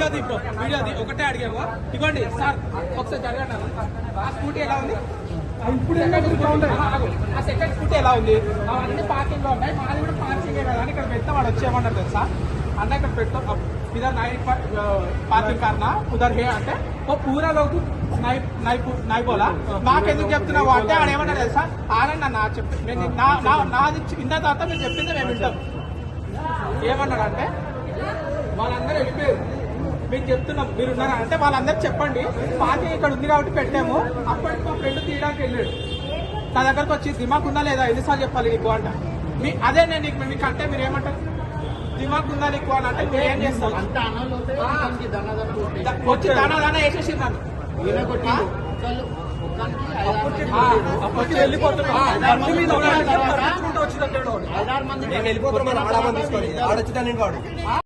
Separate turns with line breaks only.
వీడియోది bro, వీడియోది ఒకటే అడిగాము. ఇవ్వండి సార్, ఒకసారి జరగండి. ఆ స్కూటీ ఎలా ఉంది? ఇప్పుడు ఆ సెకండ్ స్కూటీ ఎలా ఉంది? అవన్నీ పార్కింగ్ లో ఉన్నాయి. మాది కూడా పార్కింగ్ కదా అని ఇక్కడ పెడతా. వాడు వచ్చేయమన్నారు తెలుసా అన్న, ఇక్కడ పెట్టాం इधर पार्किंग करना उधर है అంటే ఓ పూరా లోకు నై బోలా. మాకెందుకు చెప్తున్నావు అంటే ఆడేమన్నాడు తెలుసా, ఆనండి అన్న చెప్పి నాది విన్న తర్వాత మీరు చెప్పింది మేము వింటాం. ఏమన్నాడు అంటే వాళ్ళందరూ వెళ్ళిపోయారు, మీకు చెప్తున్నాం మీరు ఉన్నారా అంటే వాళ్ళందరూ చెప్పండి పార్కింగ్ ఇక్కడ ఉంది కాబట్టి పెట్టాము. అప్పటికి మా ఫ్రెండ్ తీయడానికి వెళ్ళాడు. నా దగ్గరకు వచ్చి దిమాగ్ ఉందా లేదా ఎన్నిసార్లు చెప్పాలి నీకు అంట. అదే నేను మీకు అంటే మీరు ఏమంటారు, దిమాగ్ ఉందా నీకు అని అంటే మీరు ఏం చేస్తాం? వచ్చి దానా వేసేసి నన్ను వెళ్ళిపోతున్నాం.